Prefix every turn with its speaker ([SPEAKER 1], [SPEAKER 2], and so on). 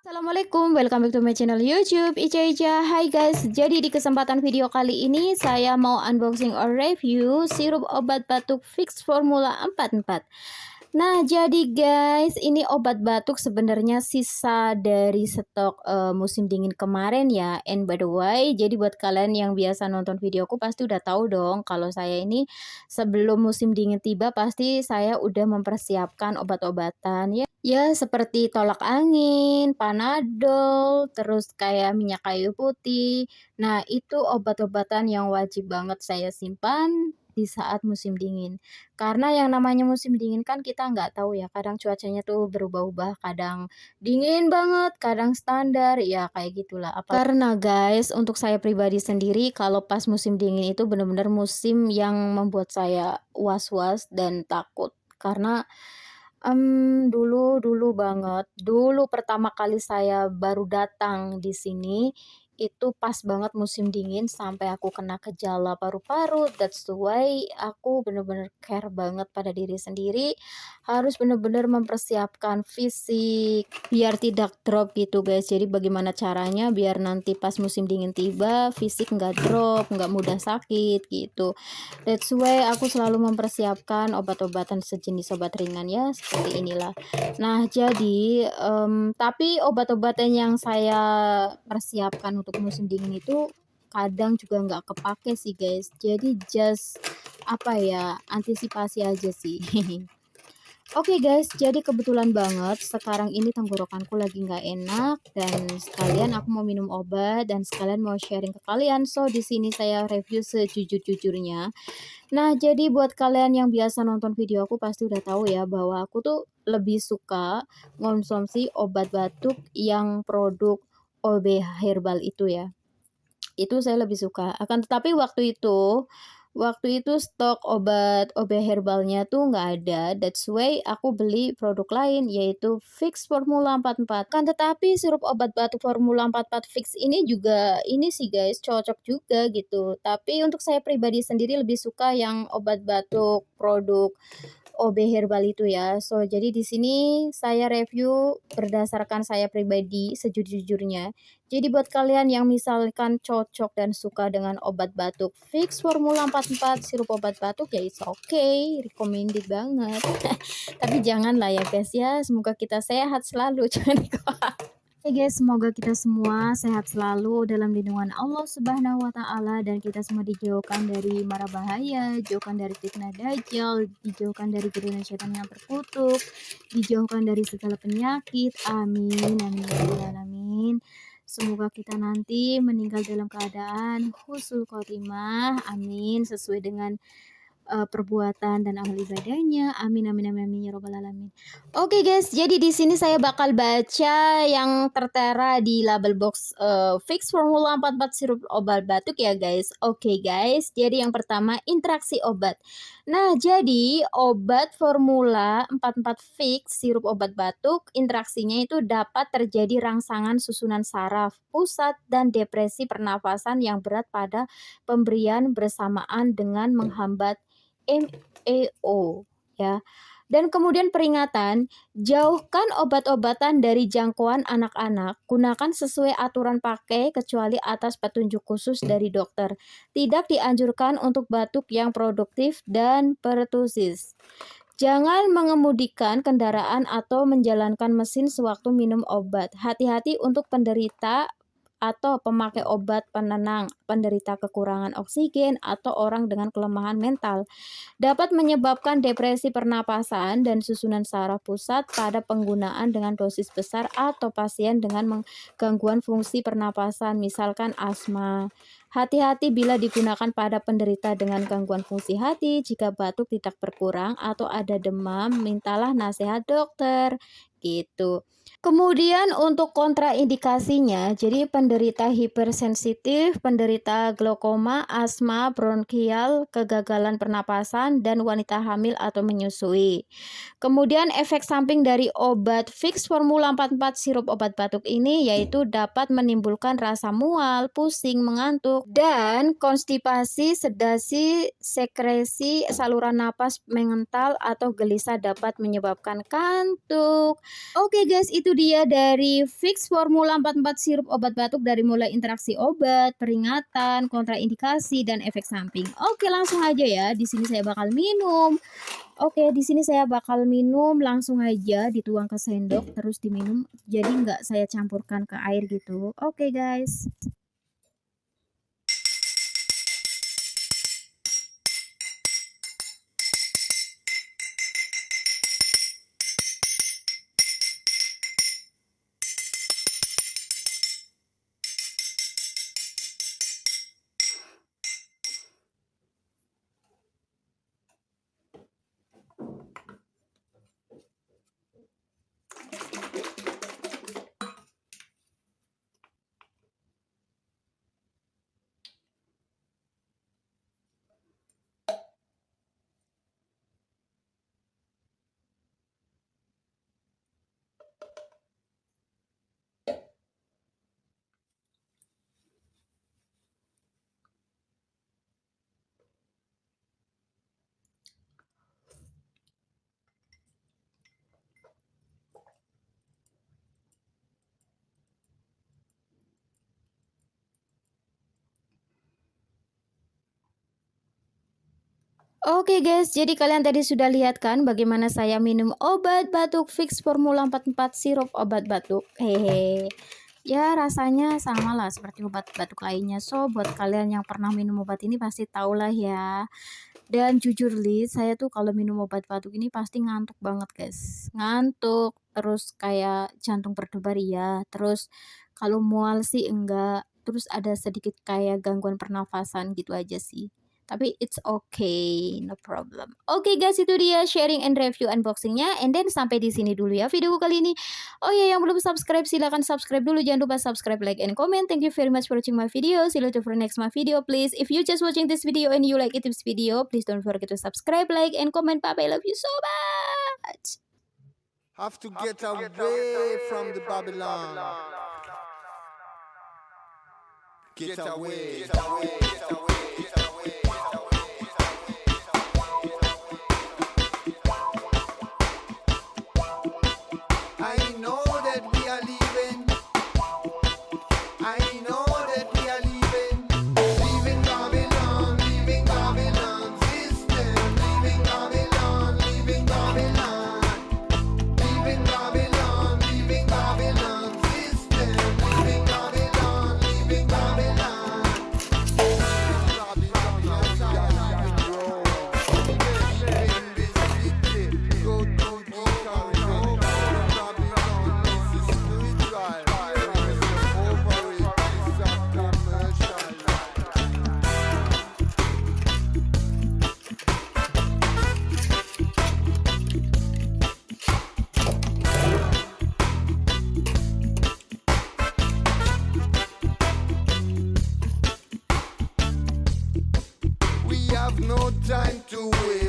[SPEAKER 1] Assalamualaikum, welcome back to my channel YouTube Ica Ica. Hai guys, jadi di kesempatan video kali ini saya mau unboxing or review sirup obat batuk Vicks Formula 44. Nah, jadi guys, ini obat batuk sebenarnya sisa dari stok musim dingin kemarin ya. And by the way, jadi buat kalian yang biasa nonton videoku pasti udah tahu dong kalau saya ini sebelum musim dingin tiba pasti saya udah mempersiapkan obat-obatan ya. Ya, seperti tolak angin, Panadol, terus kayak minyak kayu putih. Nah, itu obat-obatan yang wajib banget saya simpan di saat musim dingin. Karena yang namanya musim dingin kan kita nggak tahu ya, kadang cuacanya tuh berubah-ubah, kadang dingin banget, kadang standar, ya kayak gitulah. Karena guys, untuk saya pribadi sendiri, kalau pas musim dingin itu benar-benar musim yang membuat saya was-was dan takut. Karena dulu banget, dulu pertama kali saya baru datang di sini, itu pas banget musim dingin sampai aku kena gejala paru-paru. That's why aku bener-bener care banget pada diri sendiri, harus bener-bener mempersiapkan fisik biar tidak drop gitu guys. Jadi bagaimana caranya biar nanti pas musim dingin tiba, fisik nggak drop, nggak mudah sakit gitu. That's why aku selalu mempersiapkan obat-obatan sejenis obat ringan ya, seperti inilah. Nah, jadi, tapi obat-obatan yang saya persiapkan untuk musim dingin itu kadang juga nggak kepake sih, guys. Jadi just, apa ya, antisipasi aja sih. Oke guys, jadi kebetulan banget sekarang ini tenggorokanku lagi nggak enak dan sekalian aku mau minum obat dan sekalian mau sharing ke kalian. So, di sini saya review sejujur-jujurnya. Nah, jadi buat kalian yang biasa nonton video aku pasti udah tahu ya bahwa aku tuh lebih suka konsumsi obat batuk yang produk OB Herbal itu ya. Itu saya lebih suka. Akan tetapi waktu itu stok obat OB Herbalnya tuh nggak ada. That's why aku beli produk lain yaitu Vicks Formula 44. Kan tetapi sirup obat batuk Formula 44 Vicks ini juga ini sih guys, cocok juga gitu. Tapi untuk saya pribadi sendiri lebih suka yang obat batuk produk OB Herbal itu ya. So, jadi di sini saya review berdasarkan saya pribadi sejujur-jujurnya. Jadi buat kalian yang misalkan cocok dan suka dengan obat batuk Vicks Formula 44 sirup obat batuk ya it's okay, recommended banget. Tapi janganlah ya guys ya, semoga kita sehat selalu jangan Oke guys, semoga kita semua sehat selalu dalam lindungan Allah Subhanahu wa Ta'ala, dan kita semua dijauhkan dari mara bahaya, dijauhkan dari fitnah dajjal, dijauhkan dari godaan setan yang terkutuk, dijauhkan dari segala penyakit. Amin, amin, ya rabbal alamin. Semoga kita nanti meninggal dalam keadaan husnul khotimah. Amin, sesuai dengan perbuatan dan amal ibadahnya. Amin amin amin amin ya robbal alamin. Oke guys, jadi di sini saya bakal baca yang tertera di label box Vicks Formula 44 sirup obat batuk ya guys. Oke guys, jadi yang pertama interaksi obat. Nah, jadi obat Formula 44 Vicks sirup obat batuk interaksinya itu dapat terjadi rangsangan susunan saraf pusat dan depresi pernafasan yang berat pada pemberian bersamaan dengan menghambat MEO ya. Dan kemudian peringatan, jauhkan obat-obatan dari jangkauan anak-anak. Gunakan sesuai aturan pakai kecuali atas petunjuk khusus dari dokter. Tidak dianjurkan untuk batuk yang produktif dan pertusis. Jangan mengemudikan kendaraan atau menjalankan mesin sewaktu minum obat. Hati-hati untuk penderita atau pemakai obat penenang, penderita kekurangan oksigen, atau orang dengan kelemahan mental. Dapat menyebabkan depresi pernapasan dan susunan saraf pusat pada penggunaan dengan dosis besar atau pasien dengan gangguan fungsi pernapasan, misalkan asma. Hati-hati bila digunakan pada penderita dengan gangguan fungsi hati. Jika batuk tidak berkurang atau ada demam, mintalah nasihat dokter. Gitu. Kemudian untuk kontraindikasinya, jadi penderita hipersensitif, penderita glaukoma, asma, bronkial, kegagalan pernapasan, dan wanita hamil atau menyusui. Kemudian efek samping dari obat Vicks Formula 44 sirup obat batuk ini yaitu dapat menimbulkan rasa mual, pusing, mengantuk, dan konstipasi, sedasi, sekresi saluran napas mengental atau gelisah, dapat menyebabkan kantuk, Oke guys, itu dia dari Fix Formula 44 sirup obat batuk dari mulai interaksi obat, peringatan, kontraindikasi, dan efek samping. Oke, langsung aja ya. Di sini saya bakal minum. Oke, di sini saya bakal minum langsung aja dituang ke sendok terus diminum. Jadi nggak saya campurkan ke air gitu. Oke guys. Oke guys, jadi kalian tadi sudah lihat kan bagaimana saya minum obat batuk Fix Formula 44 sirup obat batuk. Hehe. Ya rasanya sama lah seperti obat batuk lainnya. So buat kalian yang pernah minum obat ini pasti tahulah ya. Dan jujur li, saya tuh kalau minum obat batuk ini pasti ngantuk banget guys. Ngantuk, terus kayak jantung berdebar ya. Terus kalau mual sih enggak. Terus ada sedikit kayak gangguan pernafasan gitu aja sih. Tapi it's okay, no problem. Oke guys, itu dia sharing and review unboxingnya. And then sampai di sini dulu ya video kali ini. Oh ya, yang belum subscribe silahkan subscribe dulu. Jangan lupa subscribe, like, and comment. Thank you very much for watching my video. See you later for next my video, please. If you just watching this video and you like this video, please don't forget to subscribe, like, and comment. Papa, I love you so much.
[SPEAKER 2] Have to get away from the Babylon. Get away. Get away. Get away. Get away. I know that we are leaving. I know that we are leaving. Leaving Babylon, leaving Babylon system. Leaving Babylon, leaving Babylon. Leaving Babylon, leaving Babylon system. Leaving Babylon, leaving Babylon. Babylon, yes, I am Rome. In this city, go to the corridor. Babylon is spiritual. Over it is a commercial. We have no time to waste.